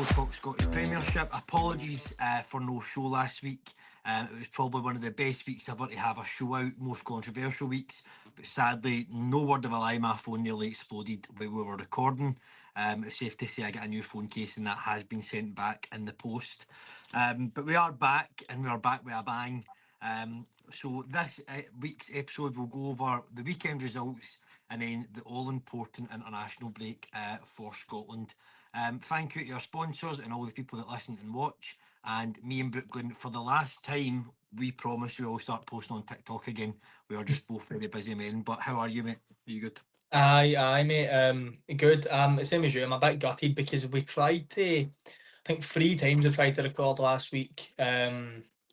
we'll talk Scottish Premiership. Apologies for no show last week. It was probably one of the best weeks ever to have a show out, most controversial weeks. But sadly, no word of a lie, my phone nearly exploded while we were recording. It's safe to say I got a new phone case and that has been sent back in the post. But we are back, and we are back with a bang. So this week's episode will go over the weekend results and then the all-important international break for Scotland. Thank you to our sponsors and all the people that listen and watch. And me and Brooklyn, for the last time, we promise we will start posting on TikTok again. We are just both very busy men. But how are you, mate? Are you good? Aye, mate. Good. Same as you. I'm a bit gutted because we tried to. I think 3 times we tried to record last week.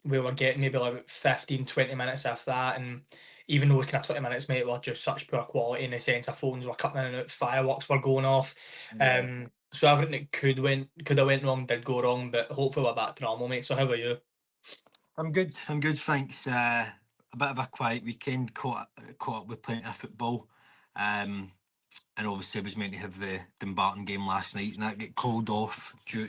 We were getting maybe like 15, 20 minutes of that, and even those kind of 20 minutes, mate, were just such poor quality in the sense of phones were cutting in and out, fireworks were going off. Yeah. So everything that could have went wrong did go wrong, but hopefully we're back to normal, mate. So how about you? I'm good. I'm good, thanks. A bit of a quiet weekend. Caught up with plenty of football. And obviously I was meant to have the Dumbarton game last night, and that got called off due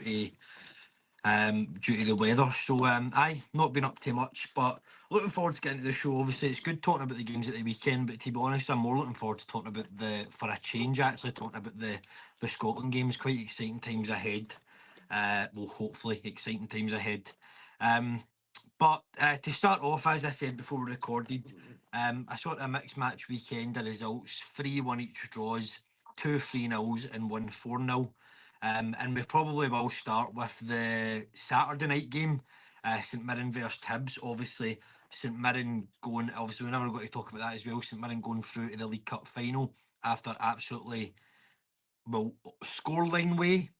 to the weather. So aye, not been up too much, but looking forward to getting to the show. Obviously, it's good talking about the games at the weekend, but to be honest, I'm more looking forward to talking about for a change, actually talking about the Scotland games. Quite exciting times ahead. Well, hopefully exciting times ahead. But to start off, as I said before we recorded, I saw a mixed match weekend of results: 3-1 each draws, 2 3-0s, and 1 4-0. And we probably will start with the Saturday night game, St Mirren versus Hibs. Obviously, St Mirren going. Obviously, we never got to talk about that as well. St Mirren going through to the League Cup final after absolutely, well, scoreline way,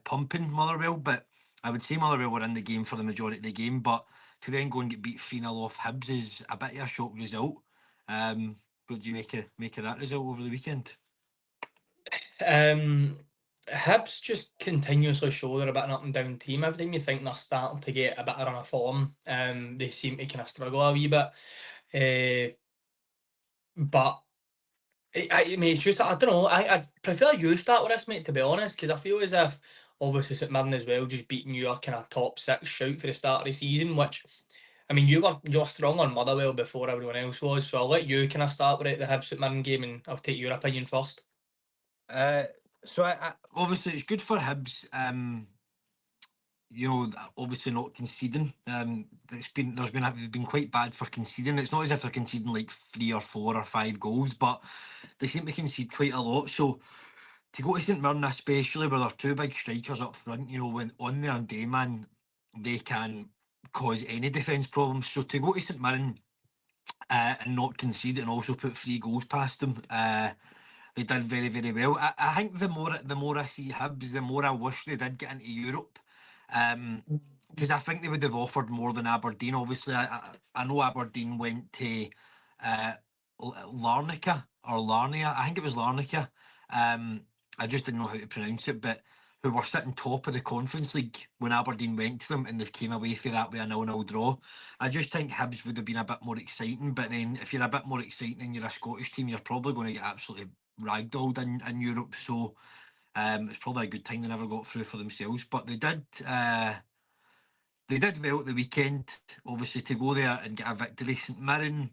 pumping Motherwell. But I would say Motherwell were in the game for the majority of the game. But to then go and get beat 3-0 off Hibs is a bit of a shock result. What do you make of that result over the weekend? Um, Hibs just continuously show they're a bit an up and down team. Every time you think they're starting to get a bit of run of form, they seem to kind of struggle a wee bit. Uh, but I mean, it's just I don't know. I prefer you start with this, mate. To be honest, because I feel as if obviously St Mirren as well just beating your kind of top six shout for the start of the season. Which I mean, you were strong on Motherwell before everyone else was. So I'll let you kind of start with it, the Hibs St Mirren game, and I'll take your opinion first. Uh, so obviously it's good for Hibs. Obviously not conceding. They've been quite bad for conceding. It's not as if they're conceding like 3 or 4 or 5 goals, but they seem to concede quite a lot. So to go to St Mirren, especially where there are two big strikers up front, when on their day man, they can cause any defence problems. So to go to St Mirren and not concede and also put 3 goals past them, they did very, very well. I think the more I see Hibs, the more I wish they did get into Europe. Because I think they would have offered more than Aberdeen. Obviously, I know Aberdeen went to uh, Larnaca or Larnia. I think it was Larnaca. I just didn't know how to pronounce it, but who were sitting top of the Conference League when Aberdeen went to them, and they came away for that with a 0-0 draw. I just think Hibs would have been a bit more exciting, but then if you're a bit more exciting and you're a Scottish team, you're probably going to get absolutely ragdolled in Europe. So it's probably a good time they never got through for themselves, but they did. They did well at the weekend, obviously, to go there and get a victory. St Mirren,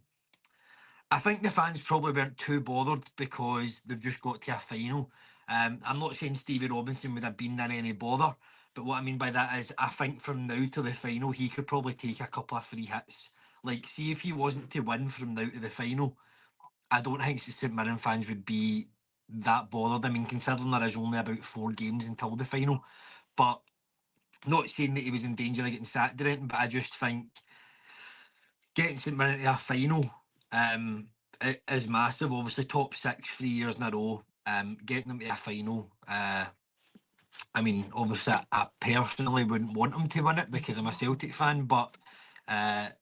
I think the fans probably weren't too bothered because they've just got to a final. I'm not saying Stevie Robinson would have been in any bother, but what I mean by that is I think from now to the final, he could probably take a couple of free hits. Like, see if he wasn't to win from now to the final, I don't think St Mirren fans would be that bothered. I mean, considering there is only about 4 games until the final, but not saying that he was in danger of getting sacked or anything, but I just think getting St Mirren to a final is massive. Obviously, top six 3 years in a row. Getting them to a final. I mean, obviously, I personally wouldn't want them to win it because I'm a Celtic fan, but I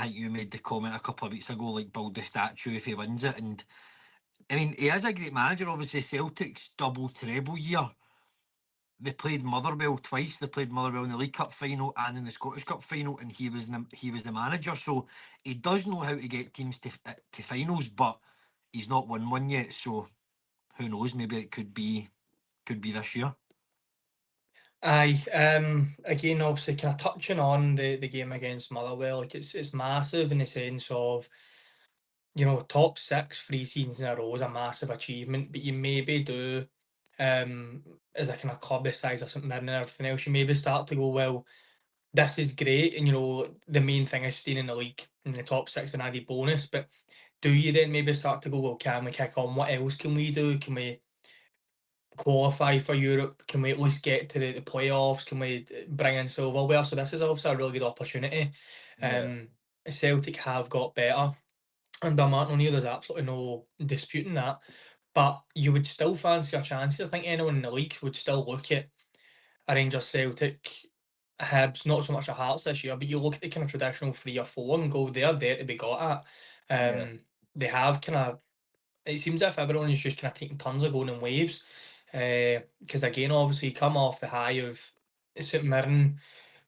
think you made the comment a couple of weeks ago, like build the statue if he wins it. And I mean, he is a great manager. Obviously, Celtic's double treble year. They played Motherwell twice. They played Motherwell in the League Cup final and in the Scottish Cup final, and he was the manager. So he does know how to get teams to finals, but he's not won one yet. So who knows? Maybe it could be this year. Aye, again, obviously, kind of touching on the game against Motherwell, like it's massive in the sense of, top six 3 seasons in a row is a massive achievement, but you maybe do, as a kind of club the size of St Mirren and everything else, you maybe start to go, well, this is great, and the main thing is staying in the league in the top six and added bonus, but do you then maybe start to go, well, can we kick on? What else can we do? Can we qualify for Europe? Can we at least get to the playoffs? Can we bring in silverware? So this is obviously a really good opportunity. Yeah, Um, Celtic have got better under Martin O'Neill. There's absolutely no disputing that. But you would still fancy your chances. I think anyone in the league would still look at a Rangers, Celtic, Hibs, not so much a Hearts this year, but you look at the kind of traditional 3 or 4 and go, they're there to be got at. yeah. They have kind of, it seems as if everyone is just kind of taking tons of going in waves. Because again, obviously, you come off the high of St Mirren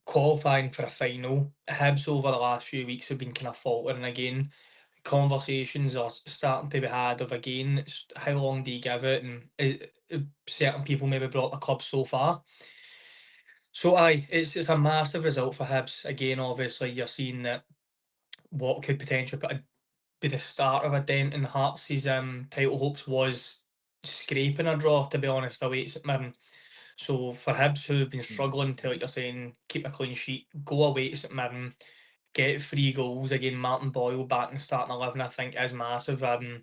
qualifying for a final. Hibs over the last few weeks have been kind of faltering again. Conversations are starting to be had of again, it's how long do you give it, and certain people maybe brought the club so far. So aye, it's a massive result for Hibs. Again, obviously, you're seeing that what could potentially be the start of a dent in Hearts' title hopes was scraping a draw, to be honest, away at St Mirren. So for Hibs, who have been Mm. struggling to, like you're saying, keep a clean sheet, go away to St Mirren, get 3 goals. Again, Martin Boyle back in the starting 11, I think, is massive. I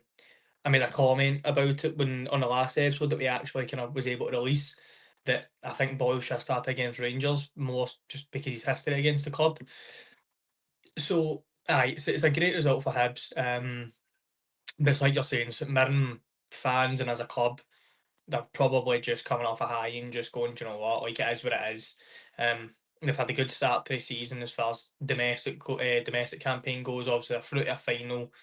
made a comment about it when on the last episode that we actually kind of was able to release, that I think Boyle should have started against Rangers more just because he's history against the club. So aye, it's a great result for Hibs. But it's like you're saying, St Mirren fans and as a club, they're probably just coming off a high and just going, "Do you know what, like it is what it is." They've had a good start to the season as far as domestic campaign goes. Obviously, they're through to a final,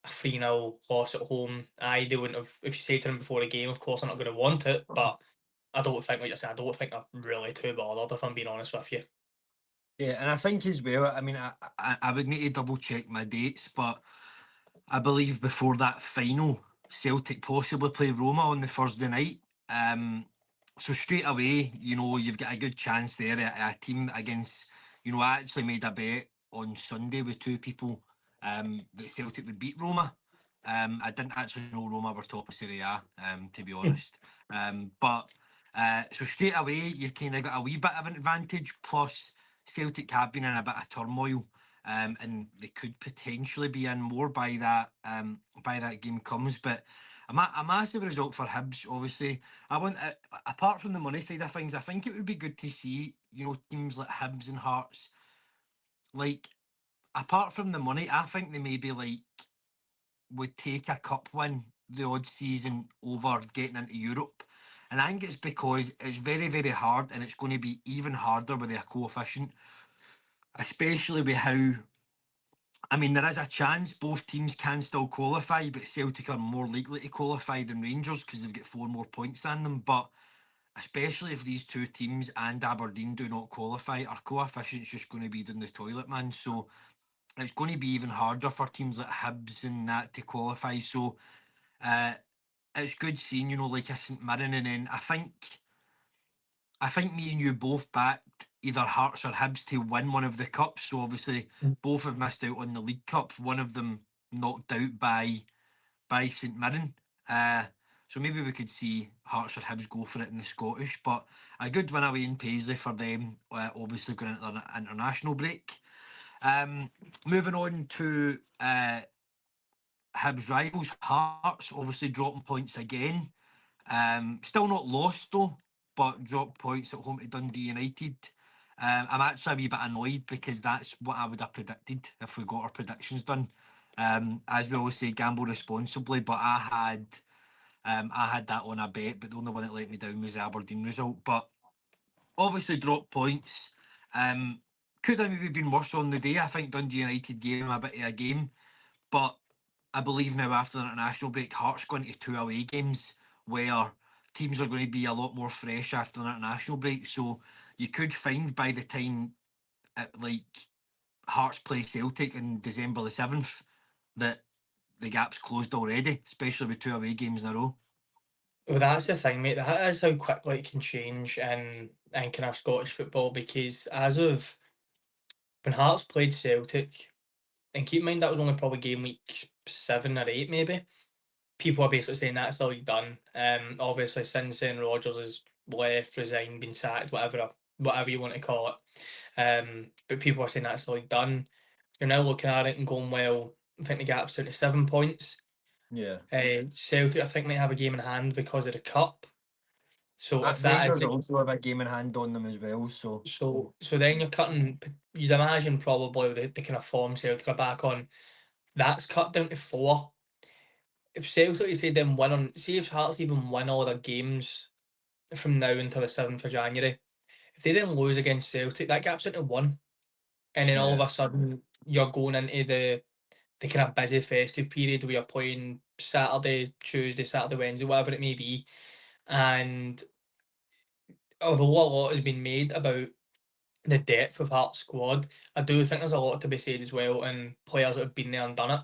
a 3-0 loss at home. Aye, they wouldn't have, if you say to them before the game, of course they're not going to want it, but I don't think, like I said, I don't think they're really too bothered, if I'm being honest with you. Yeah, and I think as well, I mean, I would need to double check my dates, but I believe before that final, Celtic possibly play Roma on the Thursday night. So straight away, you've got a good chance there at a team against, I actually made a bet on Sunday with two people that Celtic would beat Roma. I didn't actually know Roma were top of Serie A, to be honest. But so straight away, you've kind of got a wee bit of an advantage. Plus, Celtic have been in a bit of turmoil, and they could potentially be in more by that game comes. But a massive result for Hibs. Obviously, I want apart from the money side of things, I think it would be good to see teams like Hibs and Hearts. Like apart from the money, I think they maybe like would take a cup win the odd season over getting into Europe. And I think it's because it's very, very hard and it's going to be even harder with their coefficient, especially with how, I mean, there is a chance both teams can still qualify, but Celtic are more likely to qualify than Rangers because they've got 4 more points than them. But especially if these two teams and Aberdeen do not qualify, our coefficient's just going to be down the toilet, man. So it's going to be even harder for teams like Hibs and that to qualify. So uh, it's good seeing, like a St Mirren, and then I think me and you both backed either Hearts or Hibs to win one of the cups. So obviously both have missed out on the League Cup. One of them knocked out by St Mirren. So maybe we could see Hearts or Hibs go for it in the Scottish, but a good win away in Paisley for them. Obviously going into an international break. Moving on to Hibs rivals, Hearts obviously dropping points again. Still not lost though, but dropped points at home to Dundee United. I'm actually a wee bit annoyed because that's what I would have predicted if we got our predictions done. As we always say, gamble responsibly, but I had that on a bet, but the only one that let me down was the Aberdeen result. But obviously dropped points. Could have maybe been worse on the day. I think Dundee United gave him a bit of a game, but I believe now after the international break, Hearts going to 2 away games where teams are going to be a lot more fresh after the international break. So you could find by the time like Hearts play Celtic on December the 7th that the gap's closed already, especially with 2 away games in a row. Well, that's the thing, mate. That is how quickly it can change in kind of Scottish football because as of when Hearts played Celtic, and keep in mind that was only probably game week 7 or 8, maybe. People are basically saying that's all you've done. Obviously, since then Rodgers has left, resigned, been sacked, whatever you want to call it. But people are saying that's all you've done. You're now looking at it and going, well, I think the gap's down to 7 points. Yeah. Celtic, I think, might have a game in hand because of the cup. So if that is Rangers also have a game in hand on them as well, so so then you're cutting. You'd imagine probably the kind of form Celtic are back on. That's cut down to 4. If Celtic, you say them win on, see if Hearts even win all their games from now until the 7th of January. If they then lose against Celtic, that gap's into 1, and then all of yeah. a sudden you're going into the kind of busy festive period where you're playing Saturday, Tuesday, Saturday, Wednesday, whatever it may be. And although a lot has been made about the depth of Hearts squad, I do think there's a lot to be said as well, and players that have been there and done it.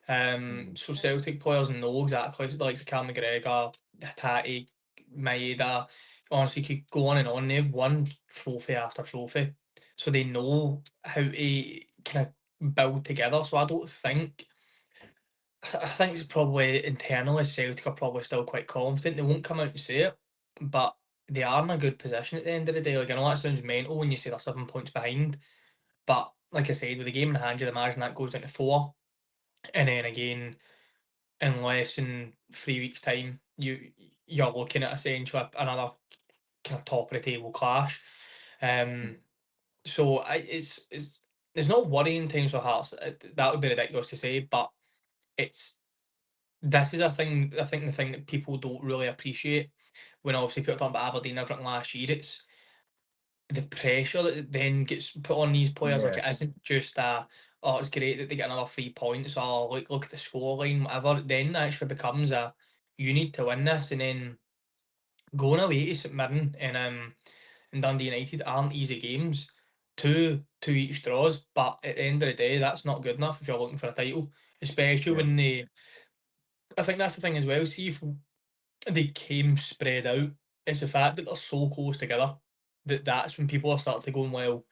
Mm. So Celtic players know exactly, like Cam McGregor, Hatate, Maeda. Honestly, could go on and on. They've won trophy after trophy, so they know how to kind of build together. So I think it's probably internally Celtic are probably still quite confident. They won't come out and say it, but they are in a good position at the end of the day. Like I know that sounds mental when you say they're 7 points behind, but like I said, with the game in hand, you'd imagine that goes down to 4, and then again in less than 3 weeks' time, you're looking at essentially another kind of top of the table clash. Um, so it's not worrying times for Hearts. That would be ridiculous to say, but it's this is a thing. I think the thing that people don't really appreciate when obviously people are talking about Aberdeen and everything last year, it's the pressure that then gets put on these players. Like Yeah. it isn't just oh, it's great that they get another 3 points, or like look at the scoreline, whatever. Then it actually becomes you need to win this, and then going away to St Mirren and Dundee United aren't easy games. Two each draws, but at the end of the day, that's not good enough if you're looking for a title, especially Yeah. when they. I think that's the thing as well. See if they came spread out. It's the fact that they're so close together that's when people are starting to go, well,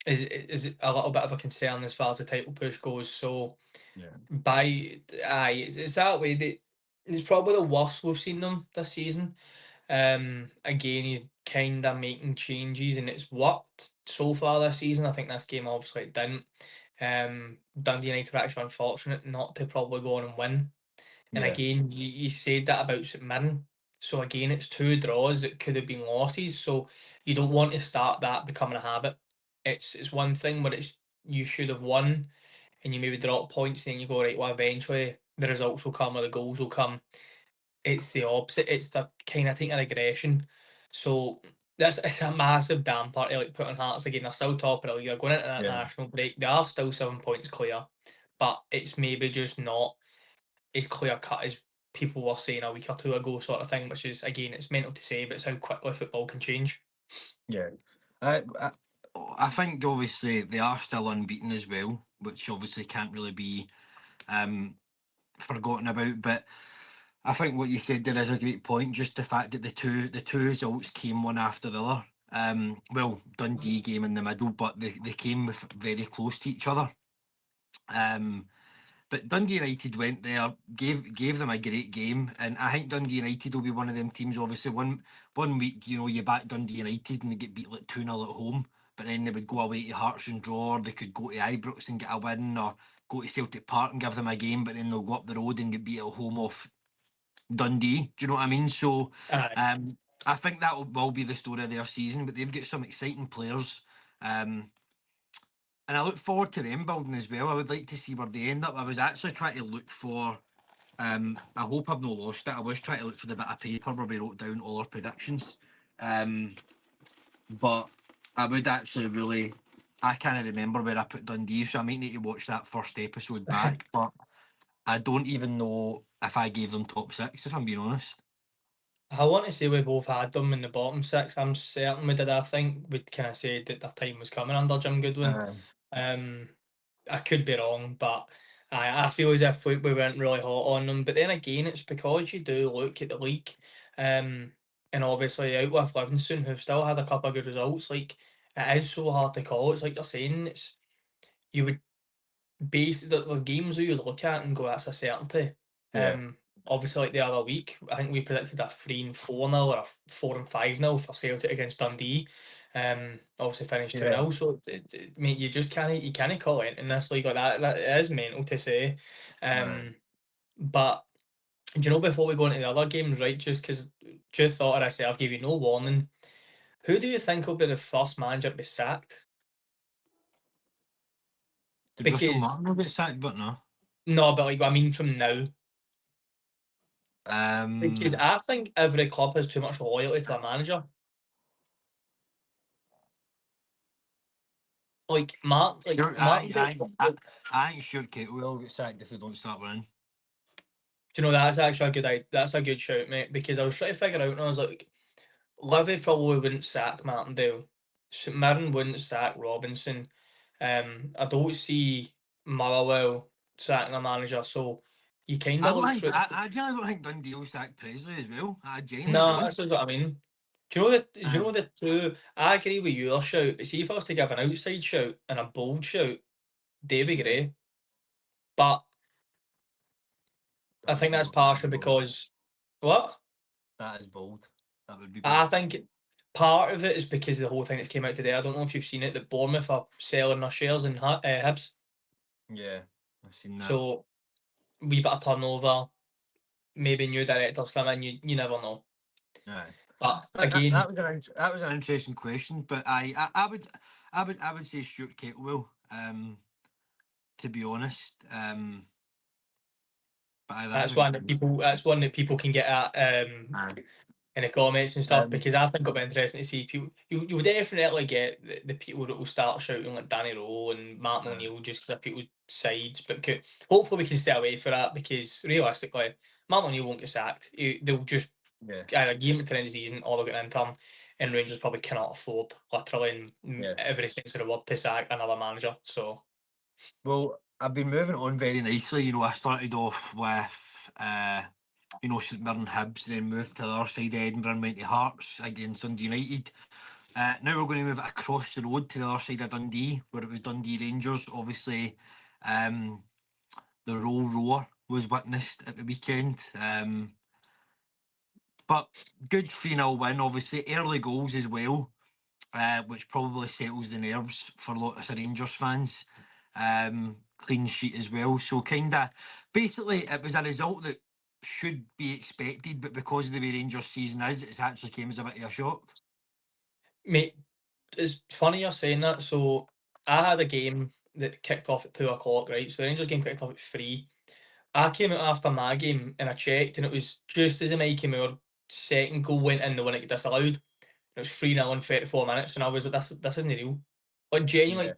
is it a little bit of a concern as far as the title push goes. So Yeah. it's that way that it's probably the worst we've seen them this season. Again, he's kind of making changes and it's worked so far this season. I think this game obviously it didn't. Dundee United were actually unfortunate not to probably go on and win. And Yeah. again, you said that about St Mirren. So again, it's 2 draws that could have been losses. So you don't want to start that becoming a habit. It's one thing where it's you should have won and you maybe drop points and then you go, right, well eventually the results will come or the goals will come. It's the opposite. It's the kind of taking aggression. So it's a massive damper to like put on Hearts again. They're still top of the league. They're going into that Yeah. national break. They are still 7 points clear, but it's maybe just not as clear cut as people were saying a week or two ago, sort of thing. Which is again, it's mental to say, but it's how quickly football can change. Yeah. I, I I think obviously they are still unbeaten as well, which obviously can't really be um forgotten about. But I think what you said there is a great point. Just the fact that the two results came one after the other. Well, Dundee game in the middle, but they came very close to each other. Um, but Dundee United went there, gave them a great game, and I think Dundee United will be one of them teams. Obviously, one week you back Dundee United and they get beat like 2-0 at home, but then they would go away to Hearts and draw. Or they could go to Ibrox and get a win, or go to Celtic Park and give them a game, but then they'll go up the road and get beat at home off Dundee. Do you know what I mean? So, Aye. I think that will be the story of their season. But they've got some exciting players. Um, and I look forward to them building as well. I would like to see where they end up. I was actually trying to look for. I hope I've not lost it. I was trying to look for the bit of paper where we wrote down all our predictions. But I would actually really. I can't remember where I put Dundee, so I might need to watch that first episode back. But I don't even know if I gave them top six, if I'm being honest. I want to say we both had them in the bottom 6. I'm certain we did. I think we'd kind of said that their time was coming under Jim Goodwin. Uh, Um, I could be wrong, but I feel as if we weren't really hot on them, but then again, it's because you do look at the league, and obviously out with Livingston, who've still had a couple of good results. Like, it is so hard to call. It's like you're saying, it's you would there's games where you look at and go, that's a certainty. Yeah. Obviously, like the other week, I think we predicted a 3-4-0 or a 4-5-0 for Celtic against Dundee. Obviously finished 2-0. So, mate, you just can't call it in this league like that. That is mental to say. But do you know, before we go into the other games, right? Just thought of this, I've give you no warning. Who do you think will be the first manager to be sacked? Did Russell Because Martin get sacked? But no. no, but like I mean from now. Because Um, I think every club has too much loyalty to their manager. Like sure, Martin. I ain't sure Kate will get sacked if they don't start winning. Do you know, that's actually a good idea. That's a good shout, mate. Because I was trying to figure out, and I was like, Livy probably wouldn't sack Martindale. St Mirren wouldn't sack Robinson. I don't see Motherwell sacking a manager. So you kind I of don't look think through. I genuinely don't think Dundee will sack Presley as well. I genuinely No, don't. that's what I mean. Do you know the? Do you know Um, the two? I agree with your shout, but see if I was to give an outside shout and a bold shout, Davy Gray. But I think that's partially because what? that is bold. That would be I bold. think part of it is because of the whole thing that's came out today. I don't know if you've seen it, that Bournemouth are selling their shares in Hibs. Yeah, I've seen that. So wee bit of turnover, maybe new directors come in. You never know. Aye. But That, again, that was an interesting question, but I would say Stuart Kettlewell. To be honest, but aye, that was that's a one good that question. people can get at in the comments and stuff, because I think it'll be interesting to see people. You'll definitely get the people that will start shouting like Danny Rowe and Martin O'Neill just because of people's sides. But hopefully we can stay away for that, because realistically, Martin O'Neill won't get sacked. They'll just Yeah, either give him to the end of the season or they'll get an intern. And Rangers probably cannot afford, literally in yeah. every sense of the word, to sack another manager. So Well, I've been moving on very nicely. You know, I started off with St Mirren Hibs, then moved to the other side of Edinburgh and went to Hearts against Dundee United. Now we're going to move it across the road to the other side of Dundee, where it was Dundee Rangers. Obviously, the roll roar was witnessed at the weekend. But good 3-0 win, obviously. Early goals as well, which probably settles the nerves for a lot of Rangers fans. Clean sheet as well. So kind of, basically, it was a result that should be expected, but because of the way Rangers season is, it's actually came as a bit of a shock. mate, it's funny you're saying that. So I had a game that kicked off at 2 o'clock, right? So the Rangers game kicked off at 3. I came out after my game and I checked, and it was just as the Mikey Moore second goal went in, the one that got disallowed. It was 3-0 in 34 minutes, and I was like, this isn't real. Like, genuinely,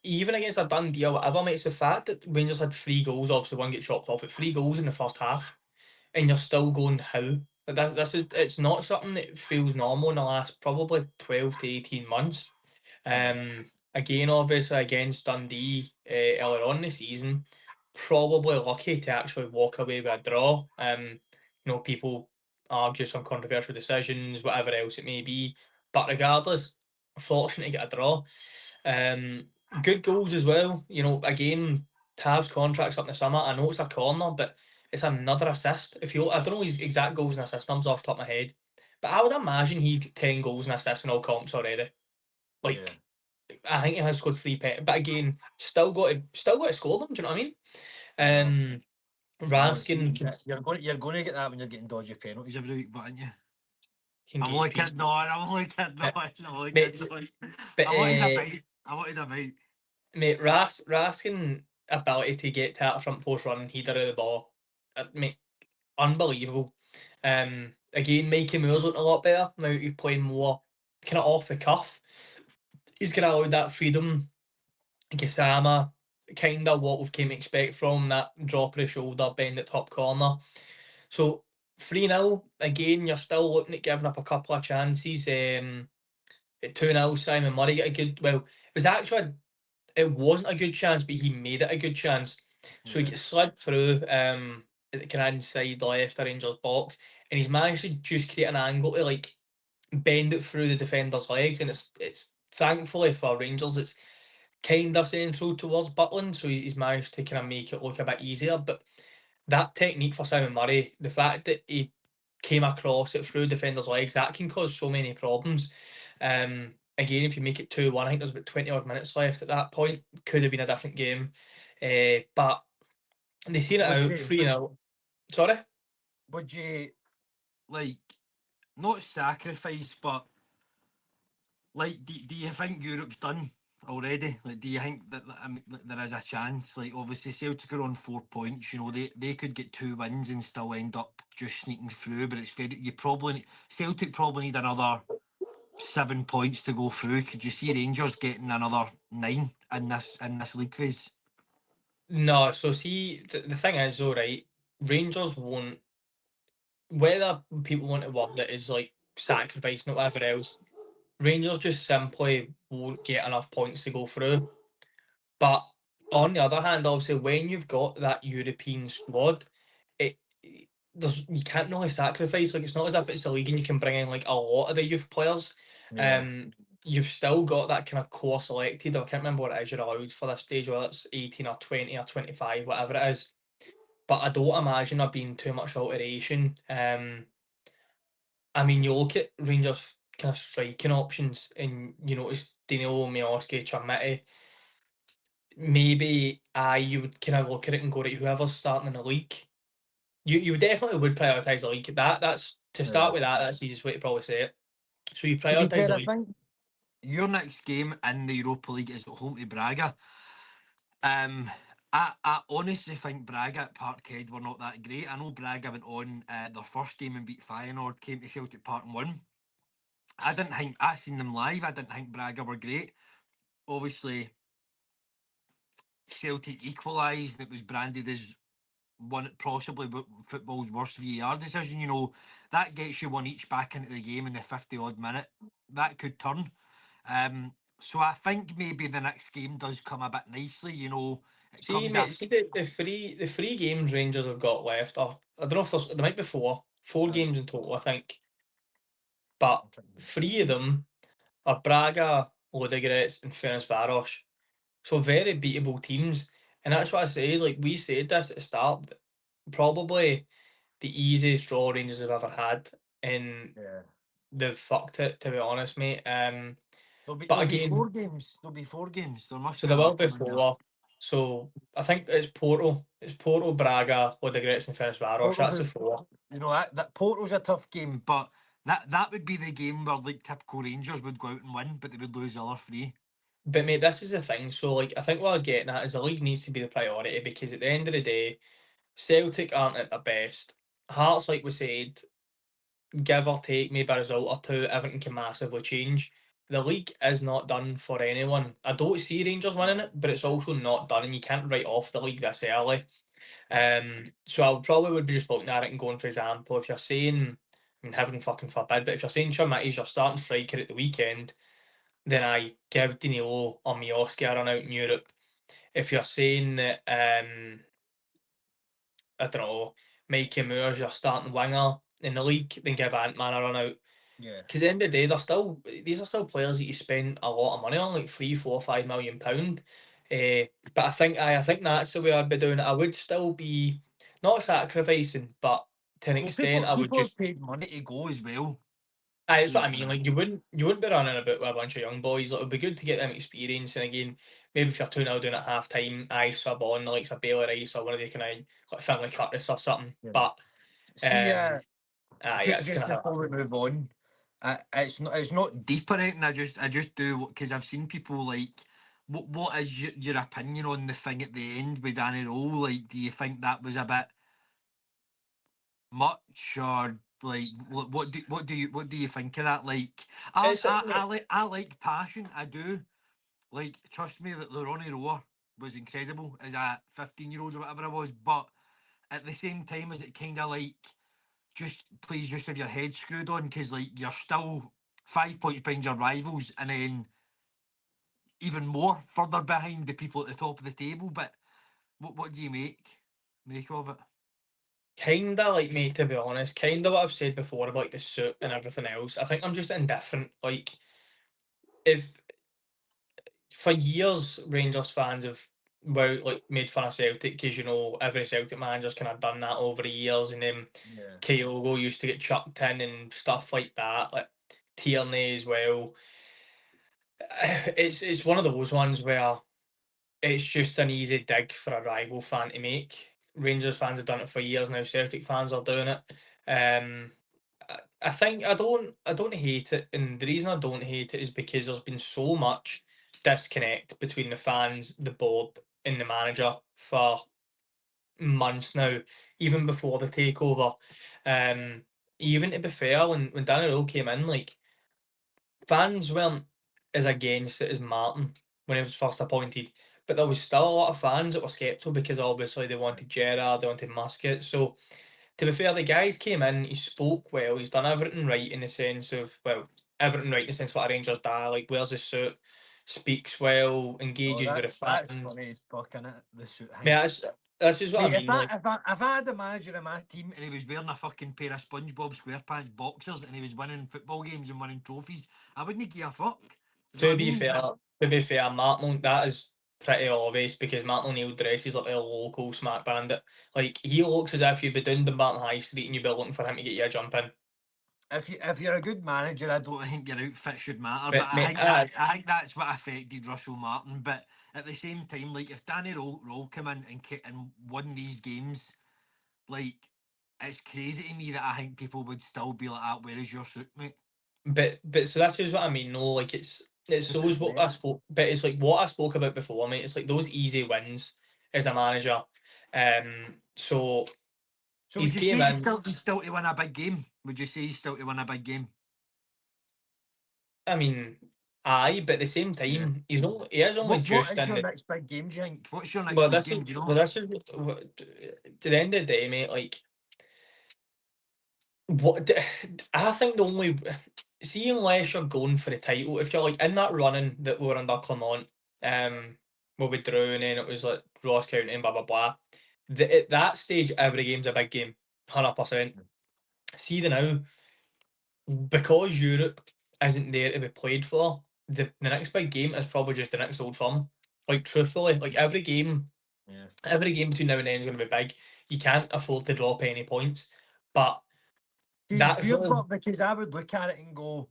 even against a Dundee or whatever, mate, it's the fact that Rangers had 3 goals, obviously one get chopped off, but 3 goals in the first half, and you're still going, how? Like, it's not something that feels normal in the last probably 12 to 18 months. Again, obviously against Dundee earlier on in the season, probably lucky to actually walk away with a draw. People argue some controversial decisions, whatever else it may be, but regardless, fortunate to get a draw. Good goals as well. Again, Tav's contract's up in the summer. I know it's a corner, but it's another assist. I don't know his exact goals and assist numbers off the top of my head, but I would imagine he's got 10 goals and assists in all comps already. Like, I think he has scored 3 but again, still got to score them. Do you know what I mean? Raskin You're going to get that when you're getting dodgy penalties every week, but aren't you? can I'm get only his piece. kidding on. I'm only kidding Uh, on. I'm only Mate, kidding on. but I wanted a bite. I wanted a bite. mate, Raskin ability to get to that front post run and header of the ball, mate, unbelievable. Again, Mikey Moore's looking a lot better now. He's playing more kind of off the cuff. He's kind of allowed that freedom. Gassama, kind of what we've came to expect from that drop of the shoulder, bend at top corner. So 3-0, again, you're still looking at giving up a couple of chances. At 2-0, Simon Murray got a good, well, it wasn't a good chance, but he made it a good chance. So he Yeah. gets slid through at the kind of inside left of Rangers box, and he's managed to just create an angle to like bend it through the defender's legs, and it's thankfully for Rangers, it's kind of central towards Butland, so he's managed to kind of make it look a bit easier. But that technique for Simon Murray, the fact that he came across it through defenders' legs, that can cause so many problems. Again, if you make it 2-1, I think there's about 20 odd minutes left at that point. Could have been a different game. But they seen it Would out you 3-0. Sorry? would you like not sacrifice, but like do you think Europe's done already? Like, do you think that I mean, that there is a chance? Like, obviously Celtic are on 4 points. You know, they could get 2 wins and still end up just sneaking through. But it's very you probably Celtic probably need another 7 points to go through. Could you see Rangers getting another 9 in this league phase? No, so see, the thing is, though, right? Rangers won't, whether people want to word it as like sacrificing or whatever else, Rangers just simply won't get enough points to go through. But on the other hand, obviously, when you've got that European squad, it there's you can't really sacrifice. Like it's not as if it's a league and you can bring in like a lot of the youth players. Yeah. Um, you've still got that kind of core selected. I can't remember what it is you're allowed for this stage, whether it's 18 or 20 or 25, whatever it is. But I don't imagine there being too much alteration. I mean, you look at Rangers kind of striking options, and you notice Danilo, Miovski, Chermiti. Maybe you would kind of look at it and go, right, whoever's starting in the league, you definitely would prioritise the league. That's to start Yeah. with. That's the easiest way to probably say it. So you To be prioritise fair, the I league. think your next game in the Europa League is at home to Braga. I honestly think Braga at Parkhead were not that great. I know Braga went on their first game and beat Feyenoord, came to Celtic Park and won. I didn't think I seen them live. I didn't think Braga were great. Obviously, Celtic equalised. It was branded as one possibly football's worst VAR decision. You know that gets you one each back into the game in the 50 odd minute. That could turn. So I think maybe the next game does come a bit nicely. You know, it See, comes mate, after. see the three games Rangers have got left. Or I don't know if there might be four games in total, I think. But three of them are Braga, Ludogorets, and Ferencváros. So very beatable teams, and that's what I say. Like we said this at the start, probably the easiest draw Rangers have ever had, and Yeah. they've fucked it, to be honest, mate. But There'll be again, 4 games. There'll be 4 games. There must so be there will enough be to win that. four. So I think it's Porto. It's Porto, Braga, Ludogorets, and Ferencváros. That's the Porto's, four. you know that Porto's a tough game, but that would be the game where like typical Rangers would go out and win, but they would lose the other 3. But mate, this is the thing. So like, I think what I was getting at is the league needs to be the priority because at the end of the day, Celtic aren't at their best. Hearts, like we said, give or take maybe a result or two, everything can massively change. The league is not done for anyone. I don't see Rangers winning it, but it's also not done, and you can't write off the league this early. So I probably would be just looking at it and going, for example, if you're saying, I mean, heaven fucking forbid, but if you're saying Chermiti's your starting striker at the weekend, then I give Danilo or Miovski a run out in Europe. If you're saying that, I don't know, Mikey Moore's your starting winger in the league, then give Ant-Man a run out. Yeah. Because at the end of the day, these are still players that you spend a lot of money on, like 3, 4, 5 million pound. But I think that's the way I'd be doing it. I would still be not sacrificing, but to an Well, extent, I would people just. have paid money to go as well. That's what So I mean. Like you wouldn't be running about with a bunch of young boys. Like, it would be good to get them experience. And again, maybe if you're 2-0 doing at half time, I sub on the likes of Bailey Rice or one of the kind of like Finlay Curtis or something. yeah. But See, that's kind just of how I before we feel. move on, it's not deep or anything. I just do because I've seen people like. What is your opinion on the thing at the end with Danny Rowe? Like, do you think that was a bit much, or like what do you think of that? Like, It's I like passion. I do. Like, trust me that the Ronnie Rower was incredible as a 15-year-old or whatever I was, but at the same time, is it kind of like just please just have your head screwed on because like you're still 5 points behind your rivals and then even more further behind the people at the top of the table. But What do you make of it? Kinda like me, to be honest. Kinda what I've said before about like the suit and everything else. I think I'm just indifferent. Like, if for years Rangers fans have like made fun of Celtic because every Celtic manager's kind of done that over the years, and then Yeah. Kyogo used to get chucked in and stuff like that. Like Tierney as well. It's one of those ones where it's just an easy dig for a rival fan to make. Rangers fans have done it for years now. Celtic fans are doing it. Um, I think I don't hate it, and the reason I don't hate it is because there's been so much disconnect between the fans, the board, and the manager for months now, even before the takeover. Um, even to be fair, when Daniel came in, like fans weren't as against it as Martin when he was first appointed, but there was still a lot of fans that were sceptical because obviously they wanted Gerrard, they wanted Musket. So to be fair, the guys came in, he spoke well, he's done everything right in the sense of, well, everything right in the sense of what a Rangers die, like wears his suit, speaks well, Oh, engages with the that's fans. funny as fuck, innit? The suit thing. Yeah, that's just what I Mate, if mean. I Like, if I if I had a manager in my team and he was wearing a fucking pair of SpongeBob SquarePants boxers and he was winning football games and winning trophies, I wouldn't give a fuck. Do you know what to I be mean? fair, to be fair, Martin, that is pretty obvious because Martin O'Neill dresses like a local smack bandit. Like he looks as if you'd be down the Martin High Street and you'd be looking for him to get you a jump in. If you're a good manager, I don't think your outfit should matter. But But I mate, think that's what affected Russell Martin. But at the same time, like if Danny Roll came in and won these games, like it's crazy to me that I think people would still be like, "Ah, where is your suit, mate?" but so that's just what I mean. No, like it's The those suit's what I dead. spoke, but it's like what I spoke about before, mate. It's like those easy wins as a manager. So So he's would you came say in. he's still to win a big game? Would you say he's still to win a big game? I mean, aye, but at the same Yeah. time, he is only What just is in your the. next big game, do you think? What's your next Well, big this game? is Do you know? well, this is to the end of the day, mate. Like what I think the only see unless you're going for the title, if you're like in that running that we were under Clement, where we drew and then it was like Ross County and blah blah blah. At that stage, every game's a big game, 100%. See the now because Europe isn't there to be played for. The next big game is probably just the next Old Firm. Like truthfully, like Yeah. every game between now and then is going to be big. You can't afford to drop any points, but See, it's that's weird, really but because I would look at it and go,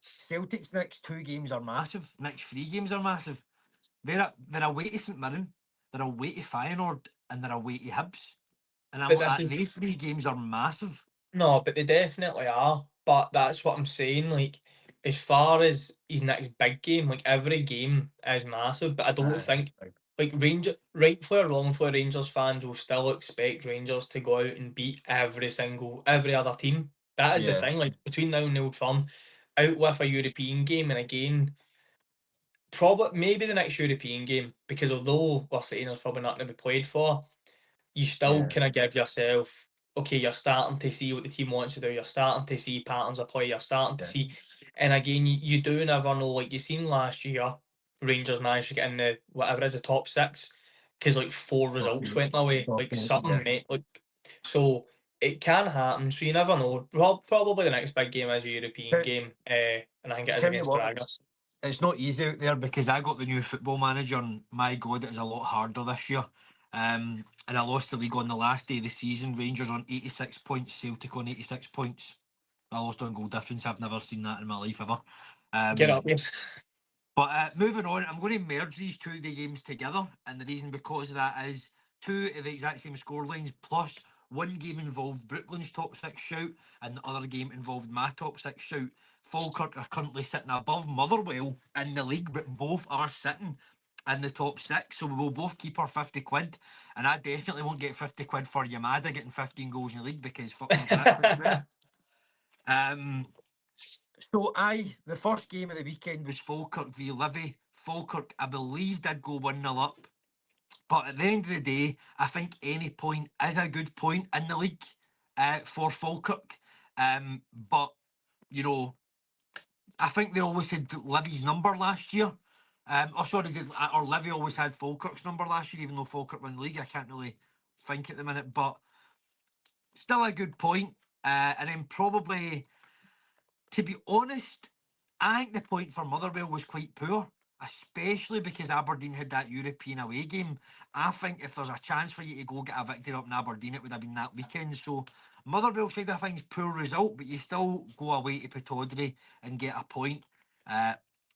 Celtic's next 2 games are massive. Next 3 games are massive. They're away to St Mirren, they're away to Feyenoord, and they're away to Hibs. And I'm but like, this is these 3 games are massive. no, but they definitely are. But that's what I'm saying. Like, as far as his next big game, like every game is massive. But I don't think Big. like Ranger, rightfully or wrongfully, Rangers fans will still expect Rangers to go out and beat every other team. That is the Yeah. thing. Like between now and the Old Firm, out with a European game, and again, probably maybe the next European game because although we're saying there's probably nothing to be played for, you still Yeah. kind of give yourself, okay, you're starting to see what the team wants to do, you're starting to see patterns of play, you're starting to Yeah. see, and again, you do never know. Like you seen last year, Rangers managed to get in the whatever is the top six because like four results Talking, went away, like something, yeah. mate. Like so, it can happen. So you never know. Well, probably the next big game is a European game, and I think it is Tell you against what, Braga. it's not easy out there because I got the new football manager and my god, it is a lot harder this year. And I lost the league on the last day of the season. Rangers on 86 points, Celtic on 86 points. I lost on goal difference. I've never seen that in my life ever. Get Um, up, here. but moving on, I'm going to merge these 2 games together, and the reason because of that is 2 of the exact same scorelines plus 1 game involved Brooklyn's top 6 shout, and the other game involved my top 6 shout. Falkirk are currently sitting above Motherwell in the league, but both are sitting in the top 6, so we will both keep our 50 quid. And I definitely won't get 50 quid for Yamada getting 15 goals in the league because fuck knows what that's going to be. So the first game of the weekend was Falkirk v Livy. Falkirk, I believe, did go 1-0 up. But at the end of the day, I think any point is a good point in the league for Falkirk. But, you know, I think they always had Livy's number last year. Oh, sorry, or Livy always had Falkirk's number last year, even though Falkirk won the league. I can't really think at the minute, but still a good point. And then probably, to be honest, I think the point for Motherwell was quite poor, especially because Aberdeen had that European away game. I think if there's a chance for you to go get a victory up in Aberdeen, it would have been that weekend. So Motherwell side of things, poor result, but you still go away to Pittodrie and get a point.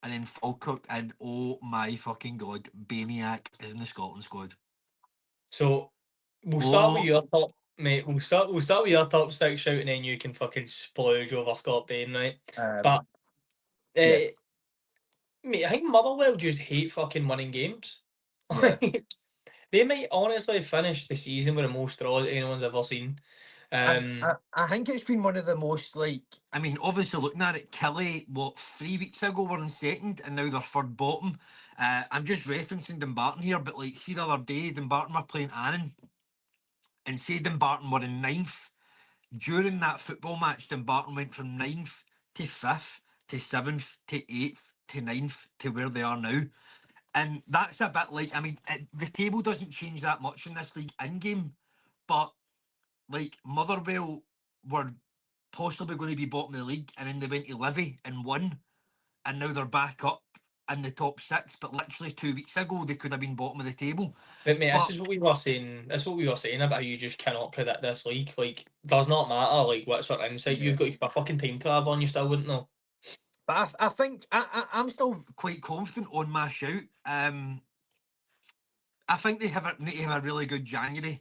And then Falkirk, and oh my fucking god, Baniac is in the Scotland squad. So we'll start with Oh, your top, mate. We'll start with your top six shout, and then you can fucking splurge over Scott Bain, right? um, But yeah, mate, I think Motherwell just hate fucking winning games. yeah. They might honestly finish the season with the most draws anyone's ever seen. I think it's been one of the most like. I mean, obviously looking at it, Kelly, what 3 weeks ago were in second, and now they're third bottom. I'm just referencing Dumbarton here, but like, see the other day, Dumbarton were playing Annan, and say Dumbarton were in ninth. During that football match, Dumbarton went from ninth to fifth to seventh to eighth to ninth to where they are now. And that's a bit like, I mean, the table doesn't change that much in this league in game, but like Motherwell were possibly going to be bottom of the league, and then they went to Livy and won, and now they're back up in the top six. But literally 2 weeks ago, they could have been bottom of the table. But mate, this But is what we were saying. That's what we were saying about how you just cannot predict this league. Like, does not matter like what sort of insight yeah, you've got. You've got a fucking time travel on. You still wouldn't know. I think I'm still quite confident on my shout. I think they need to have a really good January.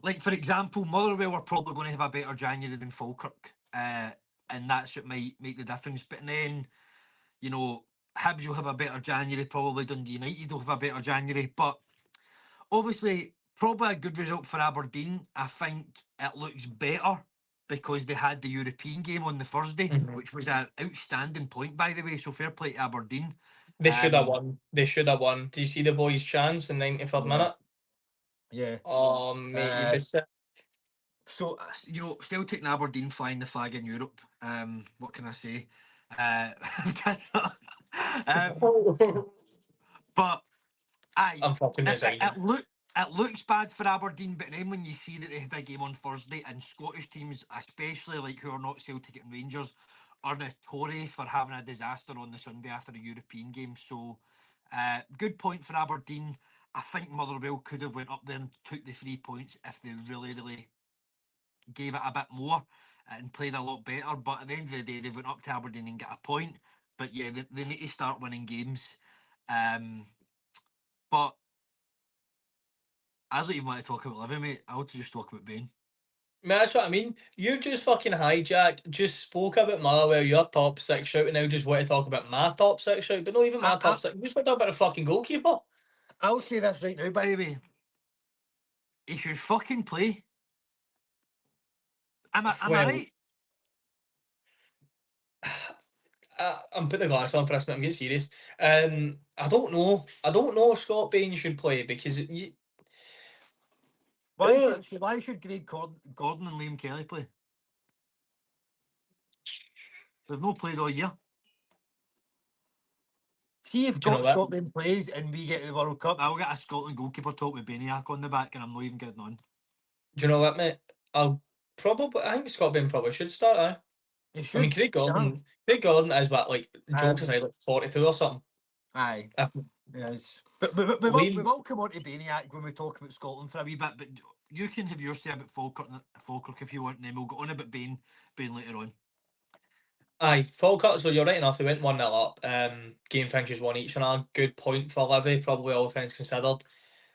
Like for example, Motherwell are probably going to have a better January than Falkirk, and that's what might make the difference. But then, you know, Hibs will have a better January. Probably Dundee United will have a better January. But obviously, probably a good result for Aberdeen. I think it looks better because they had the European game on the Thursday, Mhm. which was an outstanding point, by the way. So fair play to Aberdeen. They should have Um, won. They should have won. Do you see the boys' chance in 93rd yeah, minute? yeah. Oh mate, you'd be sick. So you know, Celtic and Aberdeen flying the flag in Europe. What can I say? Uh, um, but aye, I'm fucking it, it, resigning. it look it looks bad for Aberdeen, but then when you see that they had a game on Thursday, and Scottish teams, especially like who are not Celtic and Rangers, are notorious for having a disaster on the Sunday after a European game. So, good point for Aberdeen. I think Motherwell could have went up there and took the 3 points if they really, really gave it a bit more and played a lot better. But at the end of the day, they went up to Aberdeen and got a point. But yeah, they need to start winning games. Um, but I don't even want to talk about Livy, mate. I want to just talk about Bain. Man, that's what I mean. You've just fucking hijacked, just spoke about Motherwell, your top six shout, and now just want to talk about my top six shout, but not even my top six. You just want to talk about the fucking goalkeeper. I'll say this right now, by the way. He should fucking play. Am I Well, right? I'm putting the glass on for this, but I'm getting serious. I don't know. I don't know if Scott Bain should play because uh, Why should Greg Gordon and Liam Kelly play? They've not played all year. See if do you know what? Scotland plays and we get the World Cup, I'll get a Scotland goalkeeper top with Beniac on the back, and I'm not even getting on. Do you know what, mate? I think Scott Bain probably should start. He I mean, should. Uh-huh. Craig Gordon is what, like, jokes Um, aside, like 42 or something. aye. If Yes, but we Liam, will come on to Baniac when we talk about Scotland for a wee bit. But you can have your say about Falkirk if you want, and then we'll go on about Bain later on. aye, Falkirk, so you're right enough, they went 1-0 up. Game finishes one each, and a good point for Livy, probably all things considered.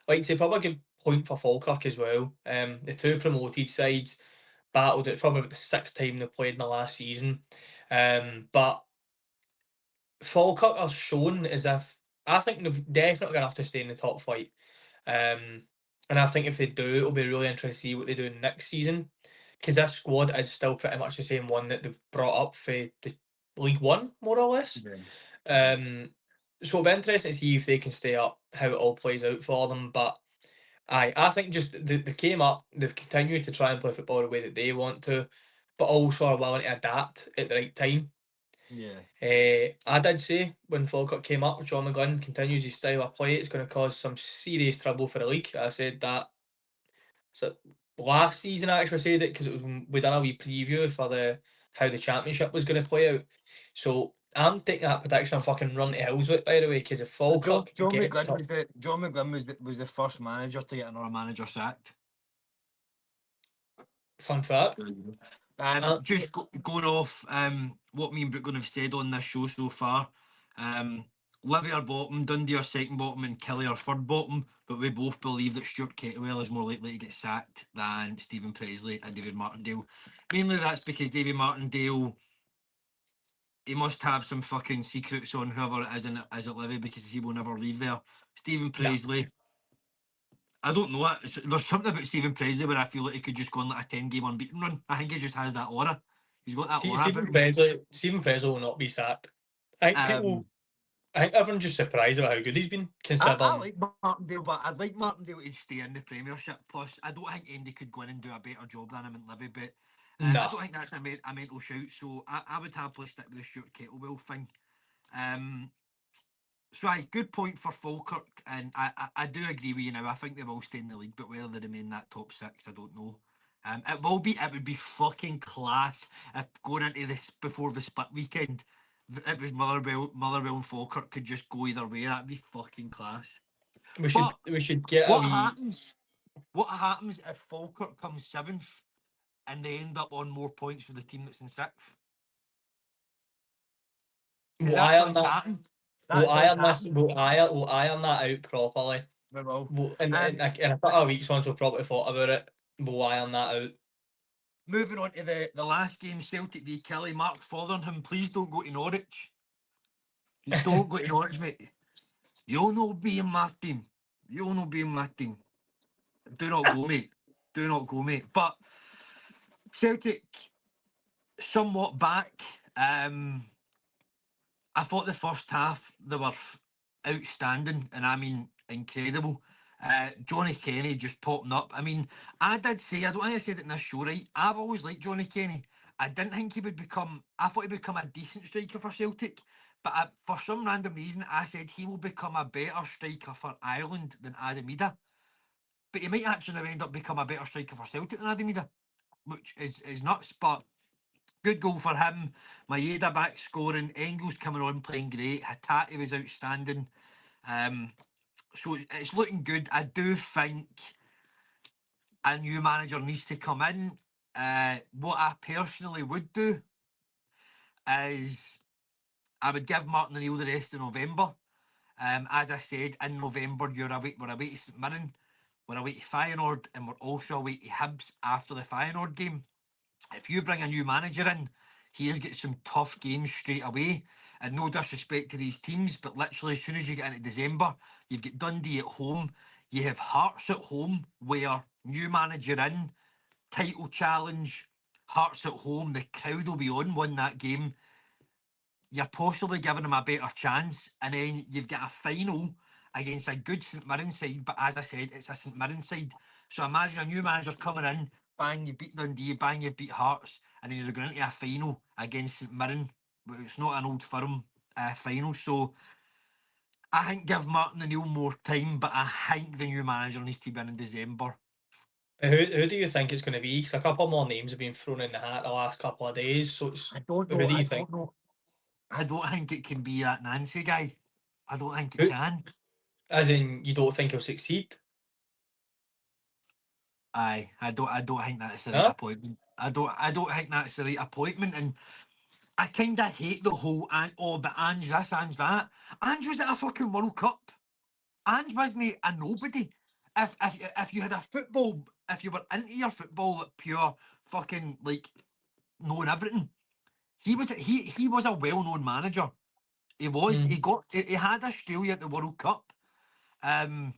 Like to say, probably a good point for Falkirk as well. The two promoted sides battled it probably about the sixth time they played in the last season. But Falkirk are shown as if I think they're definitely gonna have to stay in the top flight. And I think if they do, it'll be really interesting to see what they do next season. Because this squad is still pretty much the same one that they've brought up for the League One, more or less. Yeah. Um, so it'll be interesting to see if they can stay up, how it all plays out for them. But I think just they came up, they've continued to try and play football the way that they want to, but also are willing to adapt at the right time. Yeah. I did say when Falkirk came up, John McGlynn continues his style of play, it's going to cause some serious trouble for the league. I said that so last season. I actually said it because we done a wee preview for the how the championship was going to play out. So I'm taking that prediction and fucking run to hills with, by the way, because if Falkirk get top, John McGlynn was the first manager to get another manager sacked. fun fact. Just going off what me and Brooklyn have said on this show so far. Livy are bottom, Dundee are second bottom, and Kelly are third bottom. But we both believe that Stuart Kettlewell is more likely to get sacked than Stephen Presley and David Martindale. Mainly that's because David Martindale, he must have some fucking secrets on whoever it is at Livy because he will never leave there. Stephen Nah. Presley, I don't know. There's something about Stephen Presley where I feel like he could just go on like a 10-game unbeaten run. I think he just has that aura. He's got that aura about him. Stephen Presley will not be sacked. I think Um, people, I think everyone's just surprised about how good he's been, I considering. like Martindale, but I'd like Martindale to stay in the Premiership. Plus, I don't think Andy could go in and do a better job than him in Livy, but I Nah. don't think that's a mental shout. So I would happily stick with the Stuart Kettlewell thing. So aye, good point for Falkirk, and I do agree with you now. I think they will stay in the league, but whether they remain that top six, I don't know. It would be fucking class if going into this before the split weekend, it was Motherwell and Falkirk could just go either way. That'd be fucking class. But We should get a what wee. happens? What happens if Falkirk comes seventh and they end up on more points for the team that's in sixth? Because We'll that iron does that. happen. We'll That does iron this. happen. We'll iron that out properly. We will. In a couple of weeks, once we've probably thought about it, we'll iron that out. Moving on to the last game, Celtic v Kelly. Mark Fotheringham, please don't go to Norwich. Don't go to Norwich, mate. You'll not be in my team. You'll not be in my team. Do not go, mate. Do not go, mate. But Celtic, somewhat back. I thought the first half they were outstanding, and I mean incredible. Johnny Kenny just popping up. I mean, I did say, I don't think I said it in this show, right? I've always liked Johnny Kenny. I didn't think he would become, I thought he'd become a decent striker for Celtic, but for some random reason, I said he will become a better striker for Ireland than Adamida. But he might actually end up become a better striker for Celtic than Adamida, which is nuts. But good goal for him. Maeda back scoring. Engels coming on playing great. Hatate was outstanding. So it's looking good. I do think a new manager needs to come in. What I personally would do is I would give Martin O'Neill the rest of November. As I said, in November we're away to St Mirren, we're away to Feyenoord, and we're also away to Hibs after the Feyenoord game. If you bring a new manager in, he has got some tough games straight away. And no disrespect to these teams, but literally as soon as you get into December, you've got Dundee at home, you have Hearts at home, where new manager in, title challenge, Hearts at home, the crowd will be on, won that game. You're possibly giving them a better chance, and then you've got a final against a good St Mirren side, but as I said, it's a St Mirren side. So imagine a new manager coming in, bang, you beat Dundee, bang, you beat Hearts, and then you're going into a final against St Mirren. But it's not an old firm final, so I think give Martin O'Neill more time, but I think the new manager needs to be in December. Who do you think it's going to be? Because a couple more names have been thrown in the hat the last couple of days. So I don't who know. do I you think? don't know. I don't think it can be that Nancy guy. I don't think it Who, can. as in, you don't think he'll succeed? Aye, I don't think that's the right Huh? appointment. I don't think that's the right appointment, and I kind of hate the whole but Ange this, Ange that. Ange was at a fucking World Cup. Ange wasn't a nobody. If you had a football, if you were into your football, like pure fucking like knowing everything, he was a well known manager. He was. Mm. He had Australia at the World Cup. Um,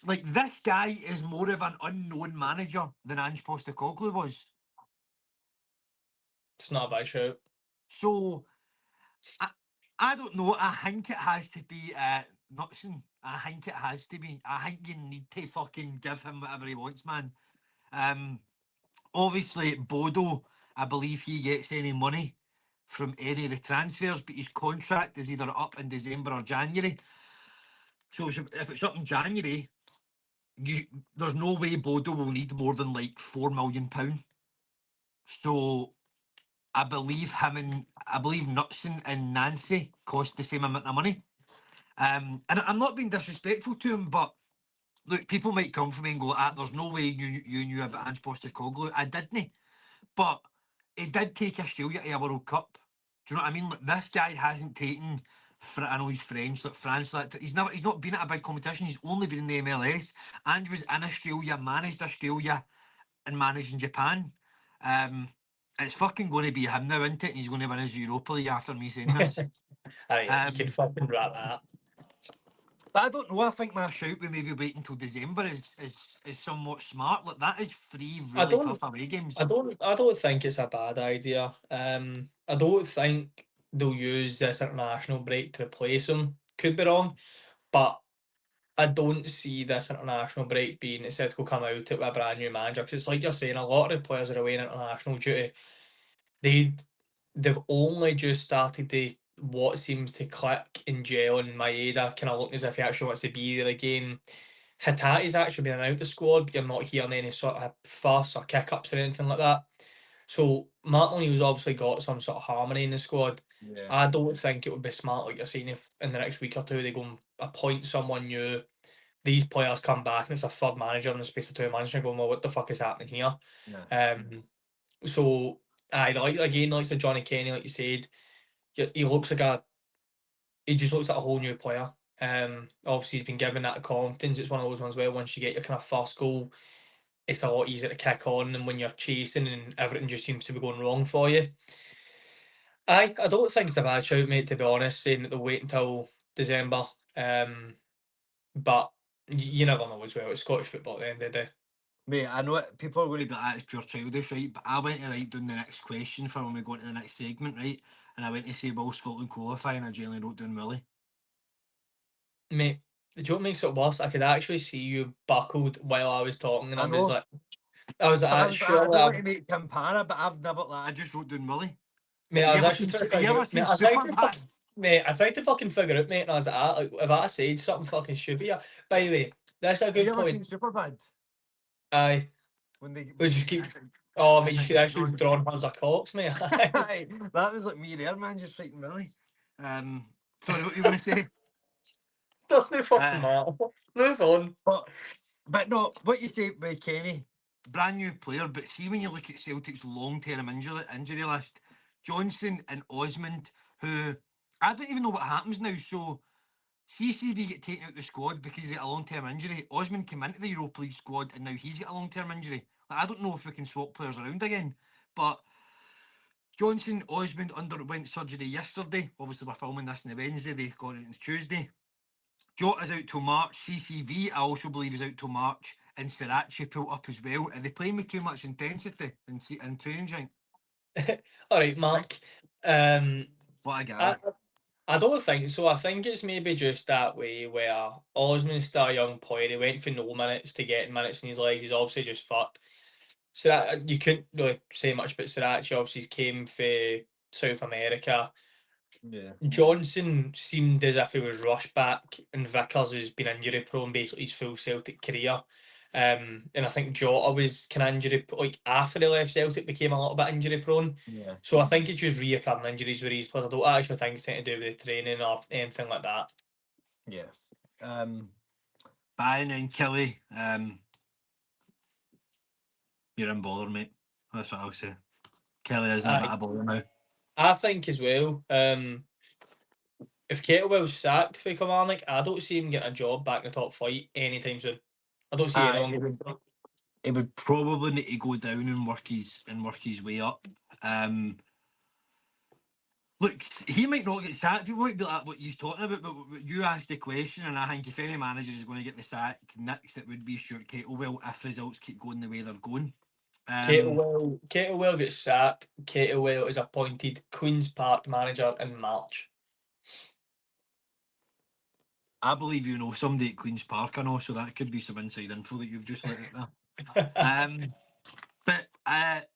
like this guy is more of an unknown manager than Ange Postecoglou was. It's not a bad shout. So I, I don't know. I think it has to be Nuxon. I think it has to be. I think you need to fucking give him whatever he wants, man. Um, Obviously Bodo, I believe he gets any money. from any of the transfers, but his contract is either up in December or January. So if it's up in January, there's no way Bodo will need more than like £4 million. So I believe Knutson and Nancy cost the same amount of money. And I'm not being disrespectful to him, but look, people might come for me and go, there's no way you knew about Ange Postecoglou. I didn't. But he did take Australia to a World Cup. Do you know what I mean? Like, this guy hasn't taken, I know he's French, like France, he's not been at a big competition. He's only been in the MLS. Ange was in Australia, managed Australia, and managed in Japan. It's fucking going to be him now, isn't it? And he's going to win his Europa League after me saying this. You can fucking wrap that. But I don't know. I think my shout with maybe waiting until December is somewhat smart. Like, that is 3 really tough away games. I don't think it's a bad idea. I don't think they'll use this international break to replace him. Could be wrong, but I don't see this international break being that Celtic will come out with a brand new manager. Because it's like you're saying, a lot of the players are away in international duty. They've only just started to what seems to click and gel, and Maeda kind of looking as if he actually wants to be there again. Hatate's actually been out the squad, but you're not hearing any sort of fuss or kick-ups or anything like that. So Martin O'Neill's obviously got some sort of harmony in the squad. Yeah. I don't think it would be smart, like you're saying, if in the next week or two they go and appoint someone new, these players come back and it's a third manager in the space of 2 months and you're going, well, what the fuck is happening here? Yeah. So, like the Johnny Kenny, like you said, he looks like he just looks like a whole new player. Obviously he's been given that confidence. It's one of those ones where once you get your kind of first goal, it's a lot easier to kick on than when you're chasing and everything just seems to be going wrong for you. I don't think it's a bad shout, mate, to be honest, saying that they'll wait until December. But you never know as well. It's Scottish football at the end of the day. Mate, I know it, people are going to be like, it's pure childish, right? But I went to write down the next question for when we go into the next segment, right? And I went to say, will Scotland qualify? And I generally wrote down Willie. Mate, the joke makes it worse. I could actually see you buckled while I was talking, and I was like, I surely don't want to make Tim Para, but I've never, I just wrote down Willie. Mate, I was actually trying to figure out. Mate, I tried to fucking figure out, mate, and I was like, if I said something fucking stupid here. By the way, that's a good point. Superbad? Aye. When they just keep. Oh, mate, you could actually draw hands of cocks, mate. That was like me there, man, just writing Willie. Sorry, what you want to say? Doesn't fucking matter. Move on. But no, what you say with Kenny, brand new player, but see when you look at Celtic's long-term injury list, Johnson and Osmond, who I don't even know what happens now. So CCV get taken out the squad because he got a long-term injury. Osmond came into the Europa League squad and now he's got a long-term injury. Like, I don't know if we can swap players around again, but Johnson, Osmond underwent surgery yesterday. Obviously, we're filming this on the Wednesday. They got it on Tuesday. Jota's out till March. CCV, I also believe, is out till March. And Sriracha pulled up as well. Are they playing with too much intensity in training, Jank? All right, Mark. What a guy. I don't think so. I think it's maybe just that way where Osmond's still a young player. He went for no minutes to get minutes in his legs. He's obviously just fucked. So you couldn't really say much about Sriracha. Obviously, he came for South America. Yeah. Johnson seemed as if he was rushed back, and Vickers has been injury prone basically his full Celtic career. And I think Jota was kind of injury, like after he left Celtic, became a little bit injury prone. Yeah. So I think it's just reoccurring injuries with these players. I don't actually think it's anything to do with the training or anything like that. Yeah. Byron and Kelly, you're in bother, mate. That's what I'll say. Kelly isn't a bit of bother now. I think as well. If Kettlewell's sacked for Kilmarnock, I don't see him getting a job back in the top flight anytime soon. I don't see anyone going for it. He would probably need to go down and work his way up. Look, he might not get sacked. People might be like, what you're talking about, but you asked the question, and I think if any manager is going to get the sack next, it would be Stuart Kettlewell if results keep going the way they're going. Kettlewell gets sacked. Kettlewell is appointed Queen's Park manager in March. I believe you know somebody at Queen's Park, I know, so that could be some inside info that you've just let out there. But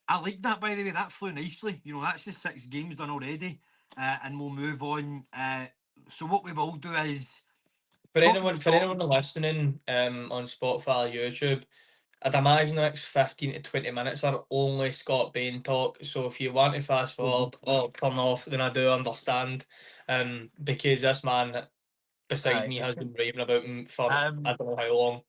I like that, by the way. That flew nicely. You know, that's the 6 games done already. And we'll move on. So what we will do is For Scotland, anyone listening on Spotify or YouTube, I'd imagine the next 15 to 20 minutes are only Scott Bain talk. So if you want to fast forward or turn off, then I do understand. Because this man beside me has been raving about him for I don't know how long.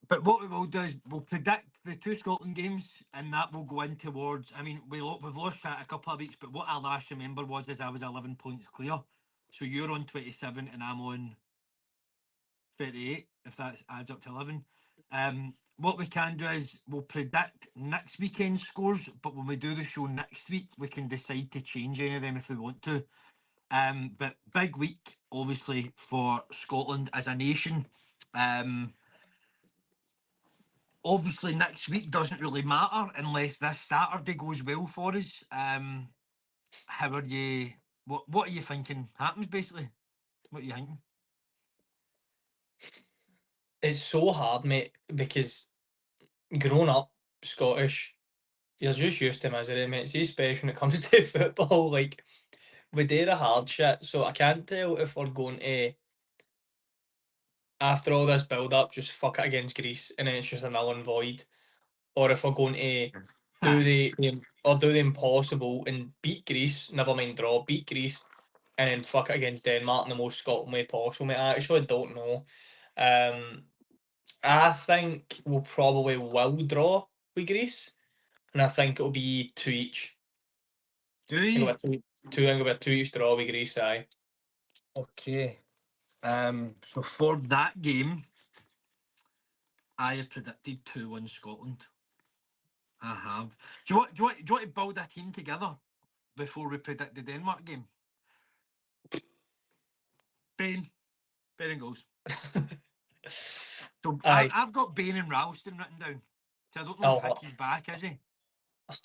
But what we will do is we'll predict the 2 Scotland games, and that will go in towards. I mean, we've lost that a couple of weeks, but what I last remember was I was 11 points clear. So you're on 27 and I'm on 38, if that adds up to 11. What we can do is we'll predict next weekend's scores, but when we do the show next week, we can decide to change any of them if we want to. But big week, obviously, for Scotland as a nation. Obviously, next week doesn't really matter unless this Saturday goes well for us. How are you? What are you thinking happens, basically? What are you thinking? It's so hard, mate, because growing up Scottish, you're just used to misery, mate. See, especially when it comes to football, like we do the hard shit. So I can't tell if we're going to, after all this build up, just fuck it against Greece and then it's just a null and void, or if we're going to do the impossible and beat Greece, never mind draw, beat Greece, and then fuck it against Denmark in the most Scotland way possible, mate. I actually don't know. I think we'll probably will draw with Greece, and I think it'll be 2 each. Do I think you? it'll be two. I think it'll be a 2 each draw with Greece. Aye. Okay. So for that game, I have predicted 2-1 Scotland. I have. Do you want to build a team together before we predict the Denmark game? Bain. Bain and goals. So Aye. I've got Bain and Ralston written down. So I don't know if Hickey's back, is he?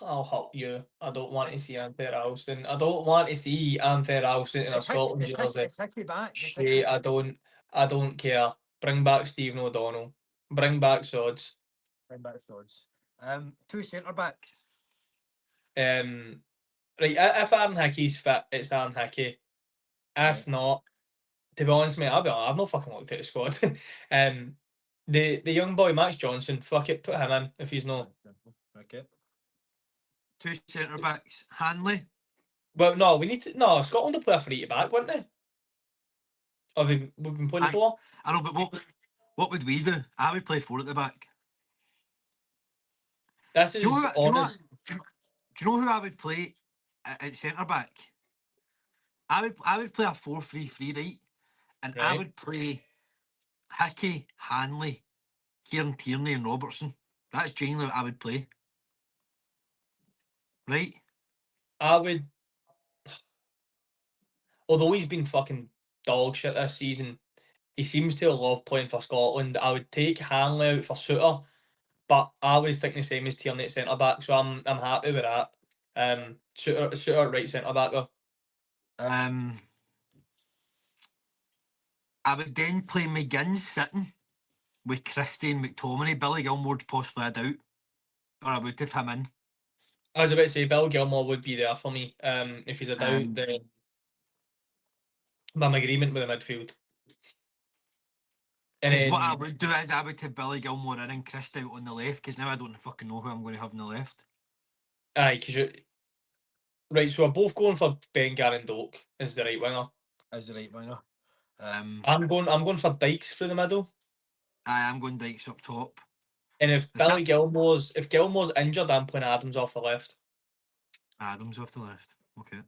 I'll help you. I don't want to see Anthony Ralston. I don't want to see Anthony Ralston in a Scotland jersey. Is Hickey back? Shay, I don't care. Bring back Stephen O'Donnell. Bring back Sods. Bring back Swords. 2 centre backs. Right, if Aaron Hickey's fit, it's Aaron Hickey. If not, to be honest, mate, I've not fucking looked at the squad. The young boy Max Johnson, fuck it, put him in if he's not. Okay. 2 centre backs. Hanley. Well, no, we need to. No, Scotland will play a free to back, wouldn't they? Or we've been playing Aye. 4. I know, but what would we do? I would play 4 at the back. This Do is you know, honest. do you know who I would play at centre back? I would play a 4-3-3, right? And I Right. would play Hickey, Hanley, Kieran Tierney, and Robertson. That's genuinely what I would play. Right? I would. Although he's been fucking dog shit this season, he seems to love playing for Scotland. I would take Hanley out for Suter, but I would think the same as Tierney at centre back. So I'm happy with that. Suter right centre back though. I would then play McGinn sitting with Christie and McTominay. Billy Gilmore's possibly a doubt. Or I would have him in. I was about to say Bill Gilmore would be there for me. If he's a doubt, then I'm in agreement with the midfield. And Because then what I would do is I would have Billy Gilmore in and Christie out on the left, because now I don't fucking know who I'm going to have on the left. aye, right, so we're both going for Ben Doak as the right winger. As the right winger. I'm going for Dykes through the middle. I am going Dykes up top. And if Gilmore's injured, I'm putting Adams off the left. Adams off the left. Okay.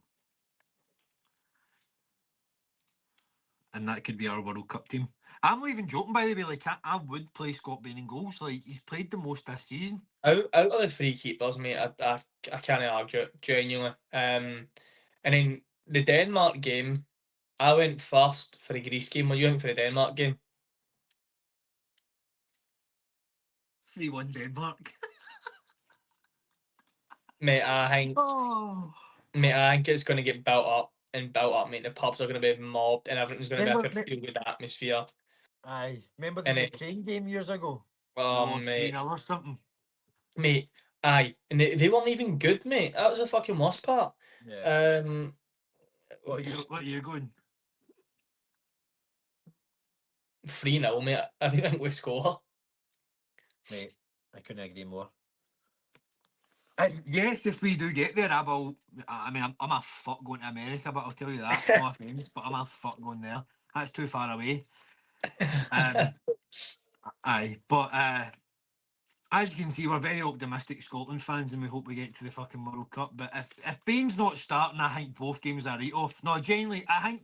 And that could be our World Cup team. I'm not even joking, by the way. Like, I would play Scott Bain in goals. Like, he's played the most this season. Out of the 3 keepers, mate, I can't argue it, genuinely. And then the Denmark game, I went first for the Greece game. Or you went for the Denmark game? 3-1 Denmark. Mate, I think it's going to get built up, mate. The pubs are going to be mobbed and everything's going to be a feel-good atmosphere. Aye. Remember the Ukraine game years ago? Oh, mate. 3-0 or something. Mate, Aye, and they weren't even good, mate. That was the fucking worst part. Yeah. Um, What are you going? 3-0, mate. I think we score. Mate, I couldn't agree more. Yes, if we do get there, I will. I mean, I'm a fuck going to America, but I'll tell you that. No offence, but I'm a fuck going there. That's too far away. Um, aye, but as you can see, we're very optimistic Scotland fans, and we hope we get to the fucking World Cup. But if Bain's not starting, I think both games are right off. No, genuinely, I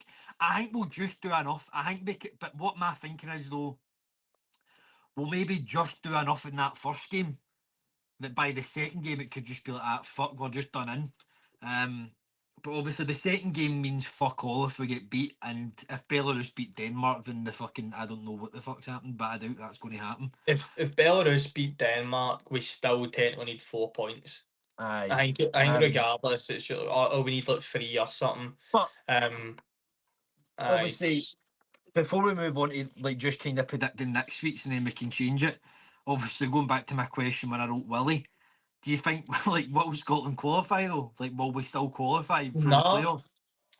think we'll just do enough. I think, but what my thinking is though, we'll maybe just do enough in that first game that by the second game it could just be like, ah, fuck, we're just done in. But obviously the second game means fuck all if we get beat, and if Belarus beat Denmark, then the fucking I don't know what the fuck's happened, but I doubt that's going to happen. If Belarus beat Denmark, we still technically need 4 points. Aye. I think regardless, it's just, or we need like 3 or something. But Aye, obviously, before we move on to like just kind of predicting next week's and then we can change it. Obviously, going back to my question when I wrote Willie, do you think like will Scotland qualify though? Like, will we still qualify through the no. playoff?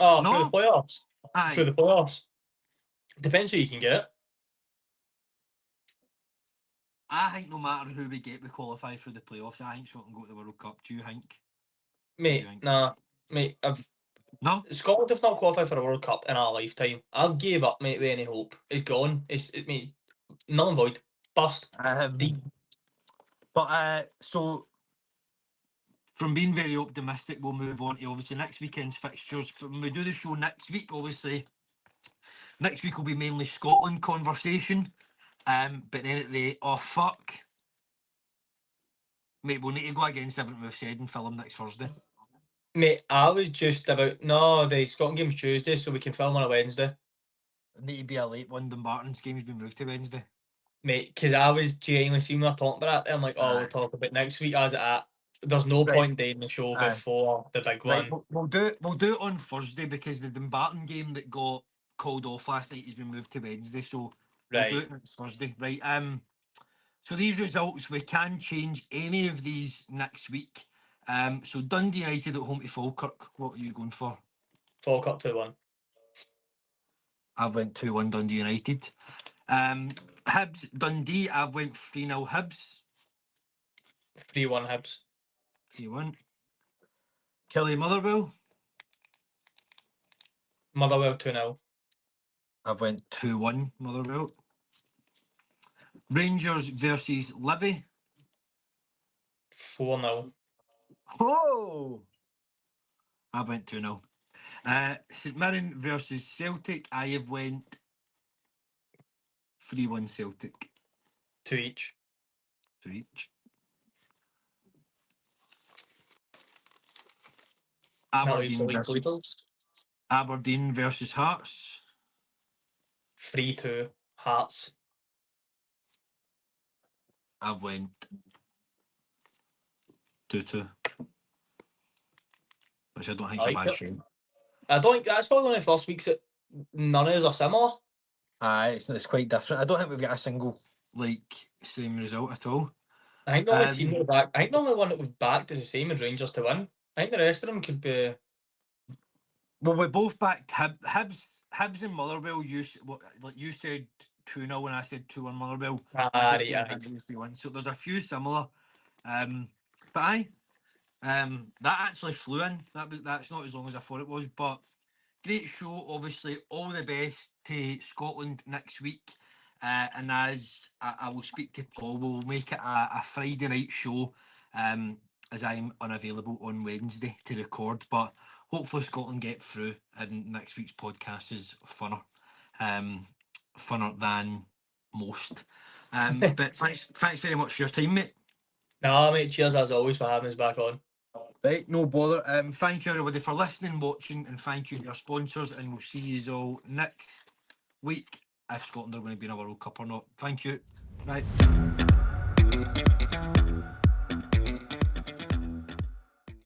Oh, through the No. playoffs. Through Aye. the playoffs. Depends who you can get. I think no matter who we get, we qualify for the playoffs. I think Scotland go to the World Cup. Do you think? What do you Mate, think? nah. Mate, No. Scotland have not qualified for a World Cup in our lifetime. I've gave up, mate, with any hope. It's gone. Mate, null and void. Bust. Deep. But so from being very optimistic, we'll move on to obviously next weekend's fixtures. When we do the show next week, obviously next week will be mainly Scotland conversation. But then at the fuck, mate, we'll need to go against everything we've said and film next Thursday. Mate, I was just about, no, the Scotland game's Tuesday, so we can film on a Wednesday. It need to be a late one. Dumbarton's game's been moved to Wednesday. Mate, because I was genuinely seeing we were talking about that, I'm like, oh, we'll talk about next week as at. There's no Right. point in doing the show Aye. before the big Right, one. we'll do it on Thursday because the Dumbarton game that got called off last night has been moved to Wednesday, so we'll do Right. it next Thursday. Right. So these results we can change any of these next week. So Dundee United at home to Falkirk. What are you going for? Falkirk 2-1. I've went 2-1 Dundee United. Hibs Dundee. I've went 3-0 Hibs. 3-1 Hibs. 3-1. Kelly Motherwell. Motherwell 2-0. I've went 2-1 Motherwell. Rangers versus Livy. 4-0. Oh! I went 2-0. St Mirren versus Celtic. I have went 3-1 Celtic. 2 each. 2 each. Aberdeen versus Hearts. 3-2 Hearts. I've went 2-2. Which I don't think is a bad shame. I don't think that's probably one of the first weeks that none of us are similar. Aye, it's quite different. I don't think we've got a single like same result at all. I think the only team that back. I think the only one that was backed is the same as Rangers to win. I think the rest of them could be. Well, we both backed Hibs and Motherwell. You said 2-0 and I said 2-1 Motherwell. So there's a few similar. But aye, that actually flew in. That's not as long as I thought it was, but great show. Obviously, all the best to Scotland next week. And as I will speak to Paul, we'll make it a Friday night show. As I'm unavailable on Wednesday to record, but hopefully Scotland get through, and next week's podcast is funner than most. But thanks very much for your time, mate. No, mate, cheers as always for having us back on. Right, no bother. Thank you everybody for listening, watching, and thank you to our sponsors, and we'll see you all next week if Scotland are going to be in a World Cup or not. Thank you. Right.